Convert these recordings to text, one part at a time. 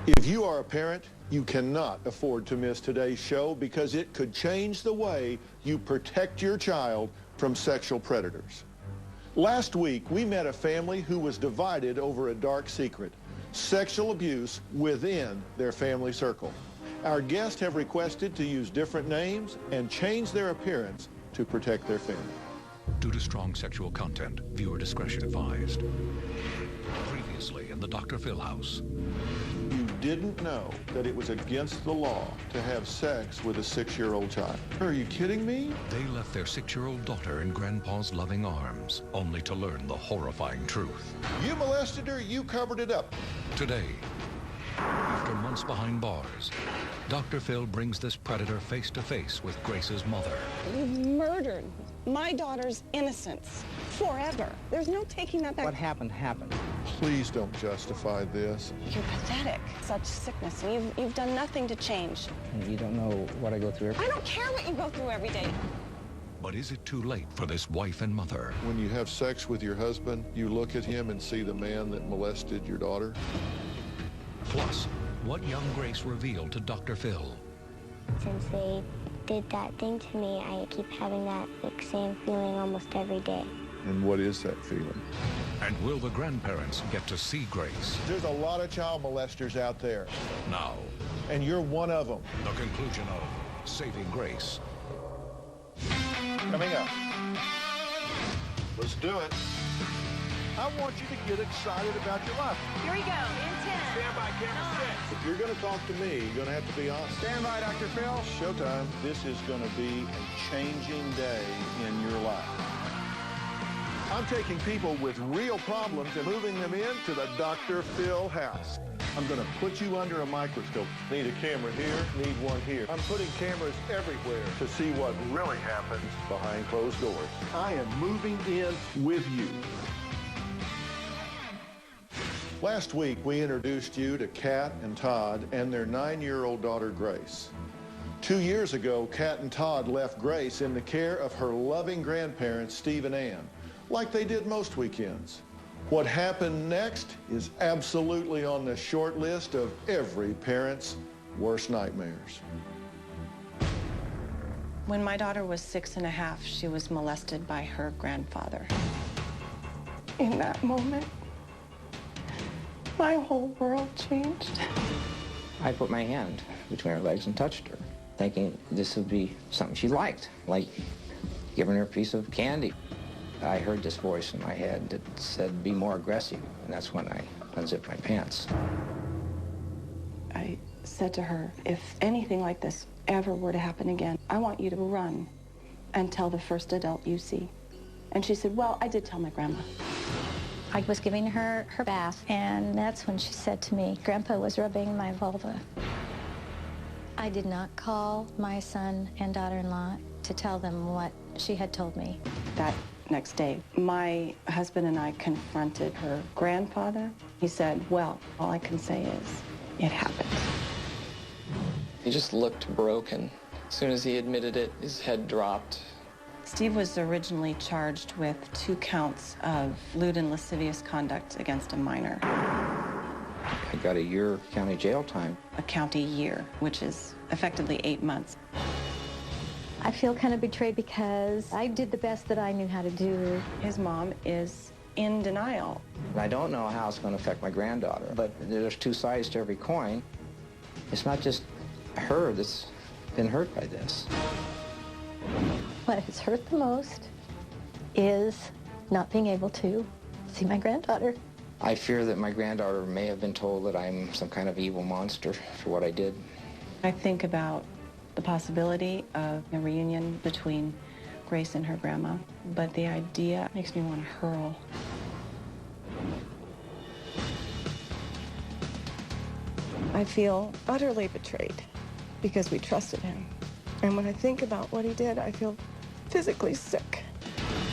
If you are a parent, you cannot afford to miss today's show because it could change the way you protect your child from sexual predators. Last week, we met a family who was divided over a dark secret, sexual abuse within their family circle. Our guests have requested to use different names and change their appearance to protect their family. Due to strong sexual content, viewer discretion advised. Previously in the Dr. Phil house. You didn't know that it was against the law to have sex with a 6-year-old child. Are you kidding me? They left their 6-year-old daughter in Grandpa's loving arms, only to learn the horrifying truth. You molested her, you covered it up. Today, after months behind bars, Dr. Phil brings this predator face to face with Grace's mother. You've murdered my daughter's innocence forever. There's no taking that back. What happened, happened. Please don't justify this. You're pathetic. Such sickness. You've done nothing to change. You don't know what I go through. I don't care what you go through every day. But is it too late for this wife and mother? When you have sex with your husband, you look at him and see the man that molested your daughter. Plus, what young Grace revealed to Dr. Phil. Since they did that thing to me, I keep having that same feeling almost every day. And what is that feeling? And will the grandparents get to see Grace? There's a lot of child molesters out there, Now, and you're one of them. the conclusion of Saving Grace. Coming up. Let's do it. I want you to get excited about your life. Here we go, in 10. Stand by, camera 6. If you're going to talk to me, you're going to have to be honest. Stand by, Dr. Phil. Showtime. This is going to be a changing day in your life. I'm taking people with real problems and moving them into the Dr. Phil house. I'm going to put you under a microscope. Need a camera here, need one here. I'm putting cameras everywhere to see what really happens behind closed doors. I am moving in with you. Last week, we introduced you to Kat and Todd and their 9-year-old daughter, Grace. 2 years ago, Kat and Todd left Grace in the care of her loving grandparents, Steve and Ann, like they did most weekends. What happened next is absolutely on the short list of every parent's worst nightmares. When my daughter was 6.5, she was molested by her grandfather. In that moment, my whole world changed. I put my hand between her legs and touched her, thinking this would be something she liked, like giving her a piece of candy. I heard this voice in my head that said, be more aggressive, and that's when I unzipped my pants. I said to her, if anything like this ever were to happen again, I want you to run and tell the first adult you see. And she said, well, I did tell my grandma. I was giving her her bath, and that's when she said to me, Grandpa was rubbing my vulva. I did not call my son and daughter-in-law to tell them what she had told me. That next day, my husband and I confronted her grandfather. He said, well, all I can say is, it happened. He just looked broken. As soon as he admitted it, his head dropped. Steve was originally charged with 2 counts of lewd and lascivious conduct against a minor. I got a year county jail time. A county year, which is effectively 8 months. I feel kind of betrayed because I did the best that I knew how to do. His mom is in denial. I don't know how it's going to affect my granddaughter, but there's 2 sides to every coin. It's not just her that's been hurt by this. What has hurt the most is not being able to see my granddaughter. I fear that my granddaughter may have been told that I'm some kind of evil monster for what I did. I think about the possibility of a reunion between Grace and her grandma, but the idea makes me want to hurl. I feel utterly betrayed because we trusted him. And when I think about what he did, I feel physically sick.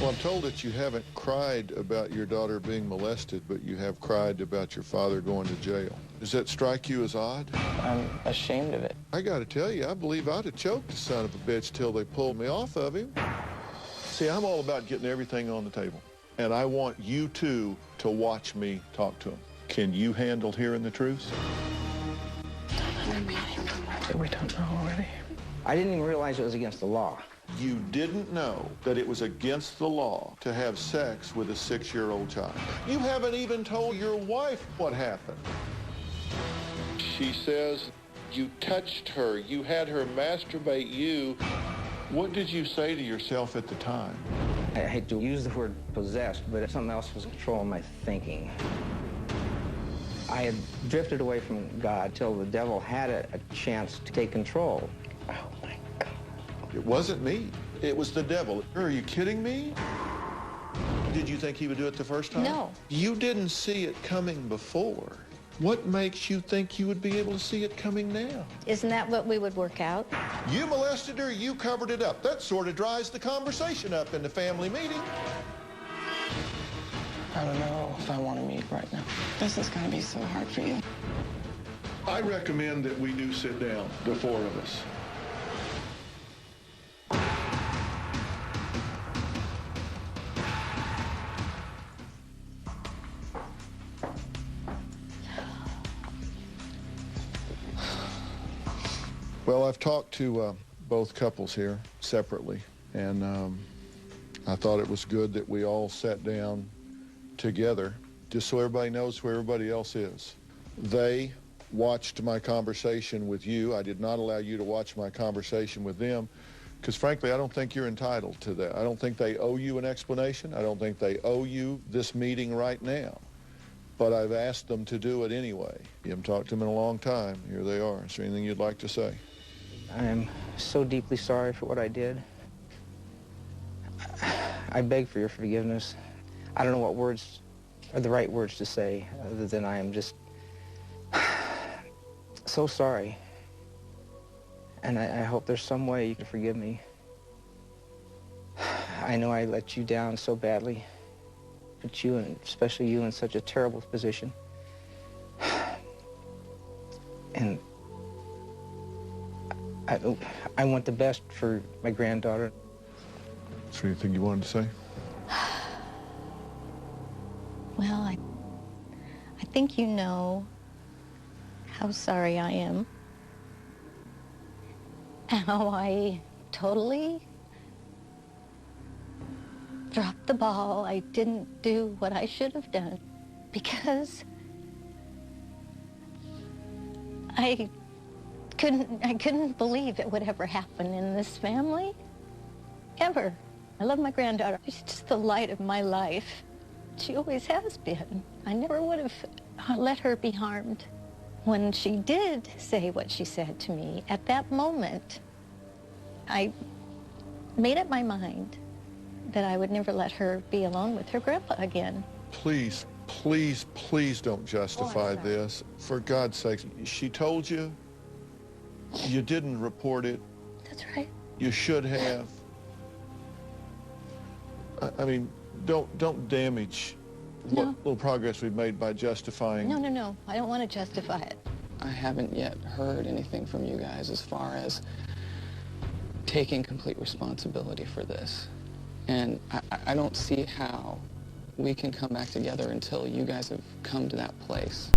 Well, I'm told that you haven't cried about your daughter being molested, but you have cried about your father going to jail. Does that strike you as odd? I'm ashamed of it. I got to tell you, I believe I'd have choked the son of a bitch till they pulled me off of him. See, I'm all about getting everything on the table, and I want you two to watch me talk to him. Can you handle hearing the truth? We don't know already. I didn't even realize it was against the law. You didn't know that it was against the law to have sex with a 6-year-old child. You haven't even told your wife what happened. She says you touched her, you had her masturbate you. What did you say to yourself at the time? I hate to use the word possessed, but something else was controlling my thinking. I had drifted away from God till the devil had a chance to take control. Oh, my God. It wasn't me. It was the devil. Are you kidding me? Did you think he would do it the first time? No. You didn't see it coming before. What makes you think you would be able to see it coming now? Isn't that what we would work out? You molested her, you covered it up. That sort of dries the conversation up in the family meeting. I don't know if I want to meet right now. This is going to be so hard for you. I recommend that we do sit down, the 4 of us. Well, I've talked to both couples here separately, and I thought it was good that we all sat down together just so everybody knows where everybody else is. They watched my conversation with you. I did not allow you to watch my conversation with them because, frankly, I don't think you're entitled to that. I don't think they owe you an explanation. I don't think they owe you this meeting right now. But I've asked them to do it anyway. You haven't talked to them in a long time. Here they are. Is there anything you'd like to say? I am so deeply sorry for what I did. I beg for your forgiveness. I don't know what words are the right words to say other than I am just so sorry. And I hope there's some way you can forgive me. I know I let you down so badly, put you, and especially you, in such a terrible position. And I want the best for my granddaughter. Is there anything you wanted to say? Well, I think you know how sorry I am. How I totally dropped the ball. I didn't do what I should have done because I couldn't believe it would ever happen in this family, ever. I love my granddaughter. She's just the light of my life. She always has been. I never would have let her be harmed. When she did say what she said to me, at that moment, I made up my mind that I would never let her be alone with her grandpa again. Please, please, please don't justify this. For God's sake, she told you. You didn't report it. That's right. You should have. I mean, don't damage what little progress we've made by justifying. No. I don't want to justify it. I haven't yet heard anything from you guys as far as taking complete responsibility for this. And I don't see how we can come back together until you guys have come to that place.